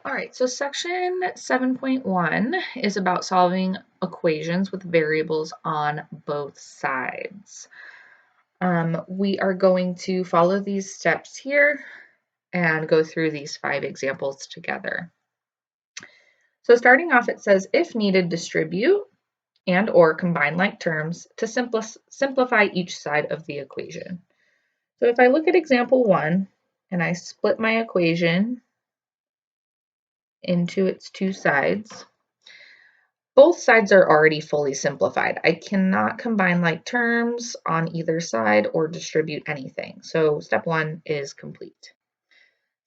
All right, so section 7.1 is about solving equations with variables on both sides. We are going to follow these steps here and go through these 5 examples together. So starting off, it says, if needed, distribute and or combine like terms to simplify each side of the equation. So if I look at example 1 and I split my equation into its 2 sides, both sides are already fully simplified. I cannot combine like terms on either side or distribute anything. So step 1 is complete.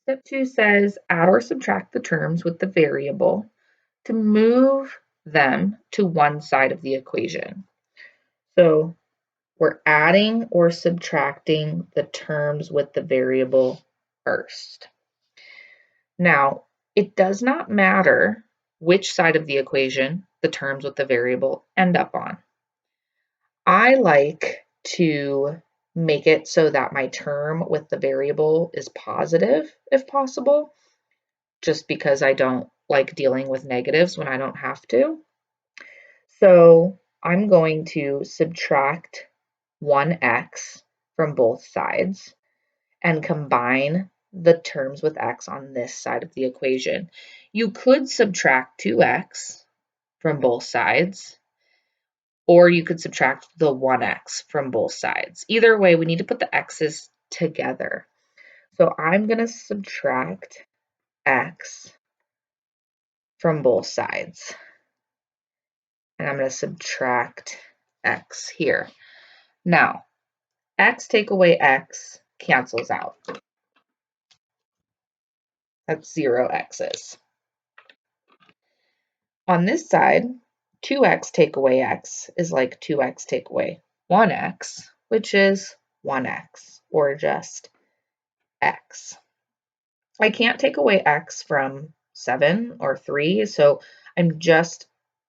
Step 2 says add or subtract the terms with the variable to move them to one side of the equation. So we're adding or subtracting the terms with the variable first. Now, it does not matter which side of the equation the terms with the variable end up on. I like to make it so that my term with the variable is positive if possible, just because I don't like dealing with negatives when I don't have to. So I'm going to subtract 1x from both sides and combine the terms with x on this side of the equation. You could subtract 2x from both sides, or you could subtract the 1x from both sides. Either way, we need to put the x's together. So I'm going to subtract x from both sides. And I'm going to subtract x here. Now, x take away x cancels out. That's 0 x's. On this side, 2x take away x is like 2x take away 1x, which is 1x, or just x. I can't take away x from 7 or 3, so I'm just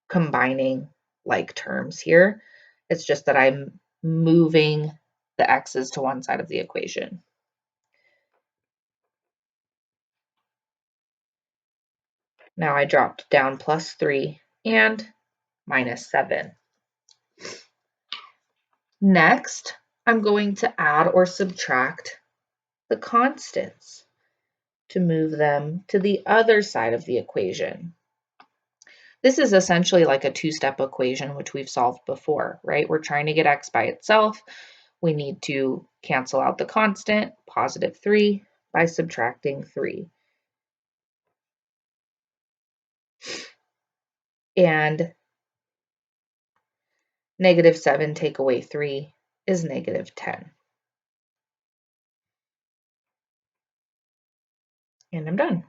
combining like terms here. It's just that I'm moving the x's to one side of the equation. Now I dropped down plus 3 and minus 7. Next, I'm going to add or subtract the constants to move them to the other side of the equation. This is essentially like a two-step equation, which we've solved before, right? We're trying to get x by itself. We need to cancel out the constant, positive 3, by subtracting 3. And negative 7 take away 3 is negative 10. And I'm done.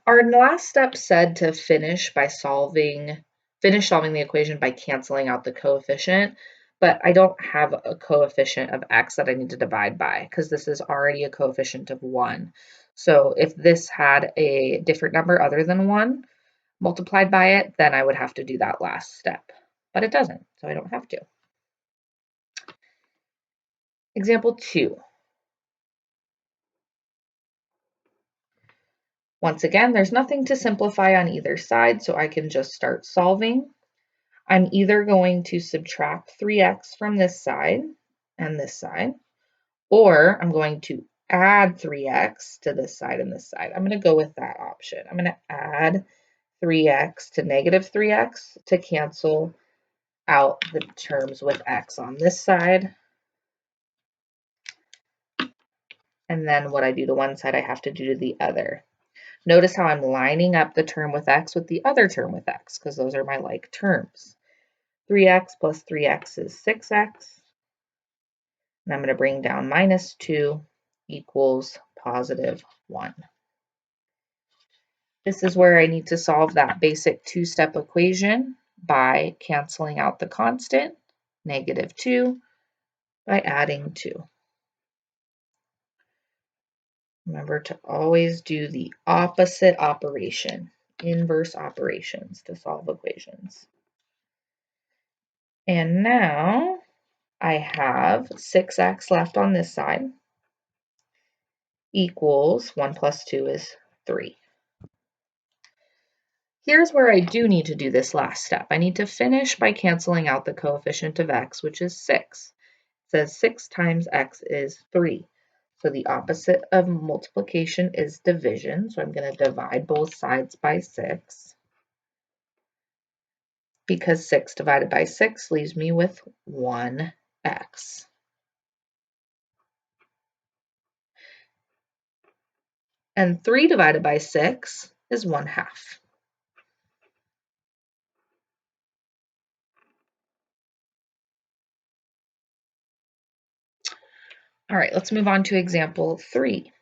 Our last step said to finish solving the equation by canceling out the coefficient, but I don't have a coefficient of x that I need to divide by because this is already a coefficient of 1. So if this had a different number other than 1 multiplied by it, then I would have to do that last step, but it doesn't, so I don't have to. Example 2. Once again, there's nothing to simplify on either side, so I can just start solving. I'm either going to subtract 3x from this side and this side, or I'm going to add 3x to this side and this side. I'm going to go with that option. I'm going to add 3x to negative 3x to cancel out the terms with x on this side. And then what I do to one side, I have to do to the other. Notice how I'm lining up the term with x with the other term with x, because those are my like terms. 3x plus 3x is 6x. And I'm going to bring down minus 2 equals positive 1. This is where I need to solve that basic two-step equation by canceling out the constant, negative 2, by adding 2. Remember to always do the opposite operation, inverse operations, to solve equations. And now I have 6x left on this side equals 1 plus 2 is 3. Here's where I do need to do this last step. I need to finish by canceling out the coefficient of x, which is 6. It says 6 times x is 3. So the opposite of multiplication is division. So I'm going to divide both sides by 6. Because 6 divided by 6 leaves me with 1x. And 3 divided by 6 is 1/2. All right, let's move on to example 3.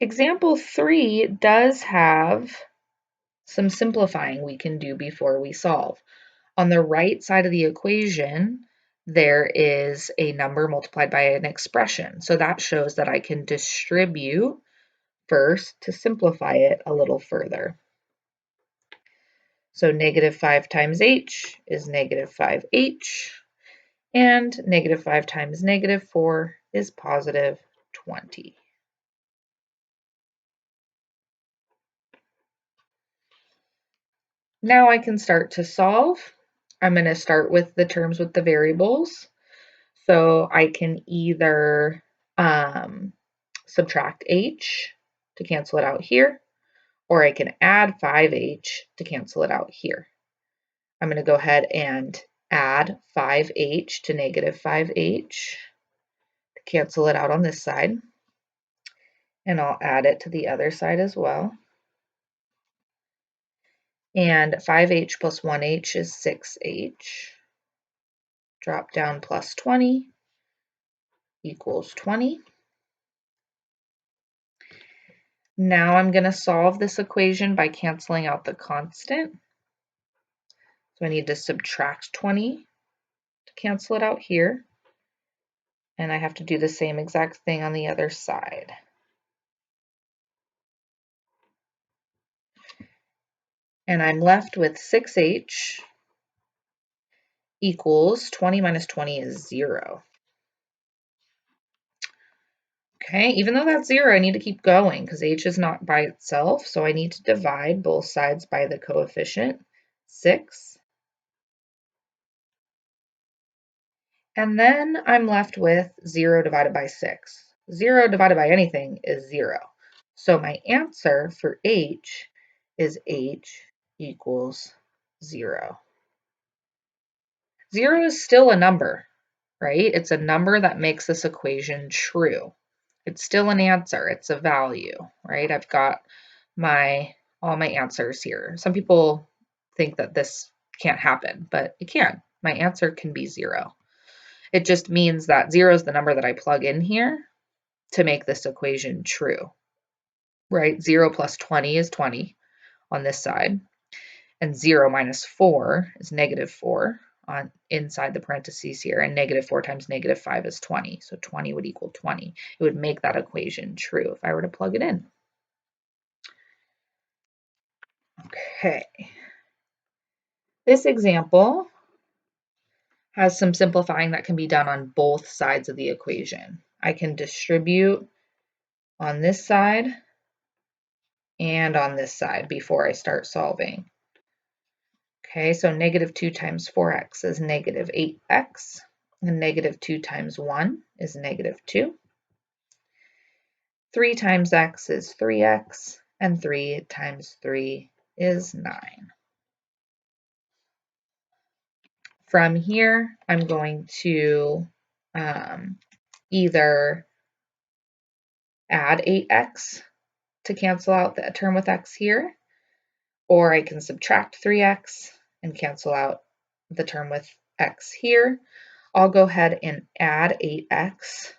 Example 3 does have some simplifying we can do before we solve. On the right side of the equation, there is a number multiplied by an expression. So that shows that I can distribute first to simplify it a little further. So negative 5 times h is negative 5h, and negative 5 times negative 4 is positive 20. Now I can start to solve. I'm going to start with the terms with the variables. So I can either subtract h to cancel it out here, or I can add 5h to cancel it out here. I'm going to go ahead and add 5h to negative 5h to cancel it out on this side. And I'll add it to the other side as well. And 5h plus 1h is 6h. Drop down plus 20 equals 20. Now I'm going to solve this equation by canceling out the constant. So I need to subtract 20 to cancel it out here. And I have to do the same exact thing on the other side. And I'm left with 6h equals 20 minus 20 is 0. Okay, even though that's 0, I need to keep going because h is not by itself. So I need to divide both sides by the coefficient, 6. And then I'm left with 0 divided by 6. 0 divided by anything is 0. So my answer for h is h equals 0. 0 is still a number, right? It's a number that makes this equation true. It's still an answer. It's a value, right? I've got all my answers here. Some people think that this can't happen, but it can. My answer can be 0. It just means that 0 is the number that I plug in here to make this equation true, right? 0 plus 20 is 20 on this side, and 0 minus 4 is negative 4 on inside the parentheses here, and negative 4 times negative 5 is 20. So 20 would equal 20. It would make that equation true if I were to plug it in. Okay. This example has some simplifying that can be done on both sides of the equation. I can distribute on this side and on this side before I start solving. Okay, so negative 2 times 4x is negative 8x, and negative 2 times 1 is negative 2. 3 times x is 3x, and 3 times 3 is 9. From here, I'm going to either add 8x to cancel out the term with x here, or I can subtract 3x and cancel out the term with x here. I'll go ahead and add 8x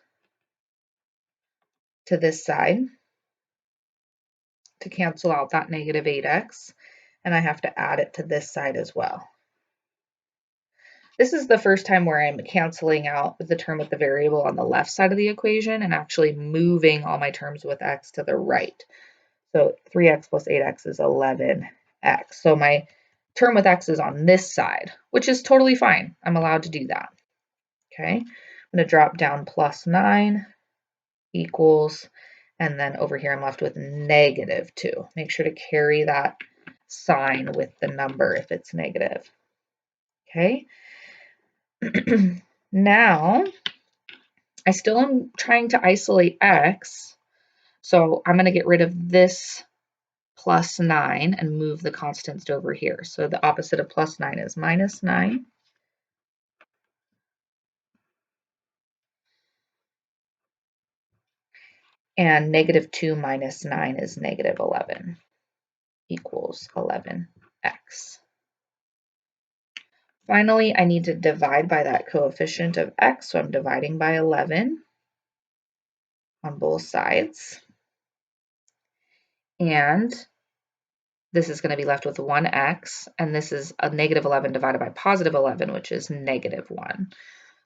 to this side to cancel out that negative 8x, and I have to add it to this side as well. This is the first time where I'm canceling out the term with the variable on the left side of the equation and actually moving all my terms with x to the right. So 3x plus 8x is 11x. So my term with X is on this side, which is totally fine. I'm allowed to do that. Okay, I'm going to drop down plus 9 equals, and then over here I'm left with negative 2. Make sure to carry that sign with the number if it's negative. Okay, now I still am trying to isolate X, so I'm going to get rid of this plus 9 and move the constants over here. So the opposite of plus 9 is minus 9. And negative 2 minus 9 is negative 11 equals 11x. Finally, I need to divide by that coefficient of x, so I'm dividing by 11 on both sides. And this is going to be left with 1x, and this is a negative 11 divided by positive 11, which is negative 1.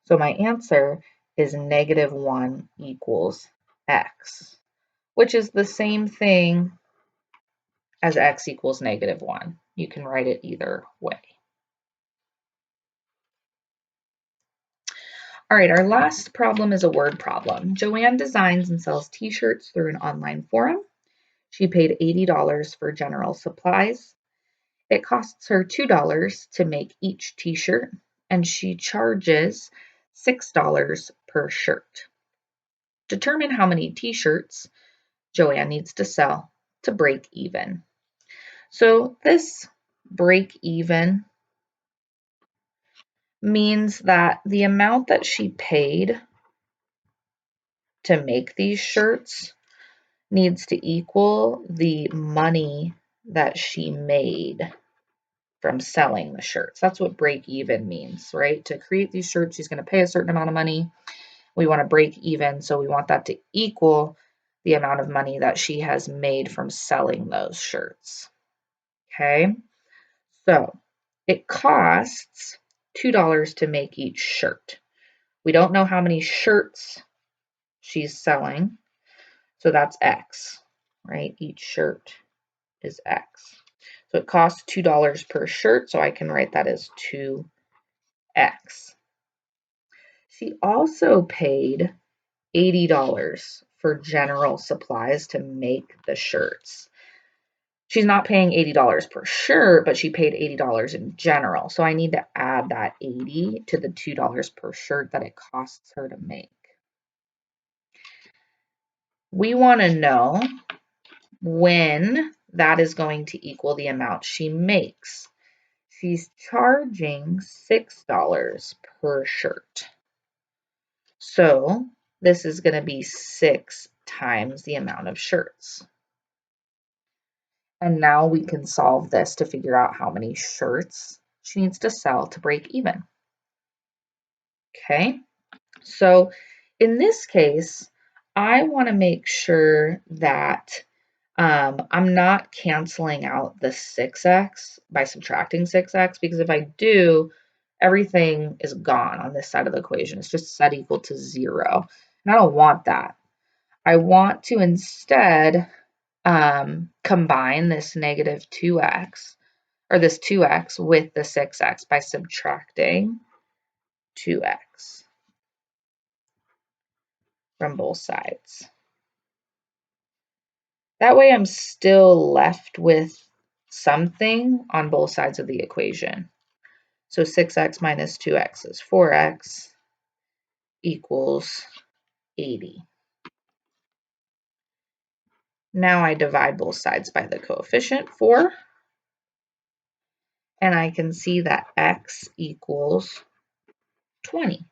So my answer is negative 1 equals x, which is the same thing as x equals negative 1. You can write it either way. All right, our last problem is a word problem. Joanne designs and sells t-shirts through an online forum. She paid $80 for general supplies. It costs her $2 to make each t-shirt, and she charges $6 per shirt. Determine how many t-shirts Joanne needs to sell to break even. So this break even means that the amount that she paid to make these shirts needs to equal the money that she made from selling the shirts. That's what break even means, right? To create these shirts, she's going to pay a certain amount of money. We want to break even, so we want that to equal the amount of money that she has made from selling those shirts. Okay, so it costs $2 to make each shirt. We don't know how many shirts she's selling, so that's X, right? Each shirt is X. So it costs $2 per shirt, so I can write that as 2X. She also paid $80 for general supplies to make the shirts. She's not paying $80 per shirt, but she paid $80 in general. So I need to add that 80 to the $2 per shirt that it costs her to make. We want to know when that is going to equal the amount she makes. She's charging $6 per shirt. So this is going to be 6 times the amount of shirts. And now we can solve this to figure out how many shirts she needs to sell to break even. Okay, so in this case, I want to make sure that I'm not canceling out the 6x by subtracting 6x, because if I do, everything is gone on this side of the equation. It's just set equal to 0. And I don't want that. I want to instead combine this negative 2x, or this 2x with the 6x by subtracting 2x from both sides. That way I'm still left with something on both sides of the equation. So 6x minus 2x is 4x equals 80. Now I divide both sides by the coefficient 4, and I can see that x equals 20.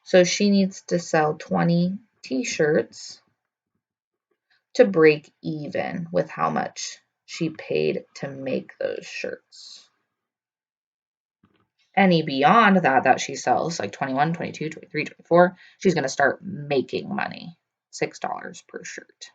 So she needs to sell 20 t-shirts to break even with how much she paid to make those shirts. Any beyond that she sells, like 21, 22, 23, 24, she's going to start making money, $6 per shirt.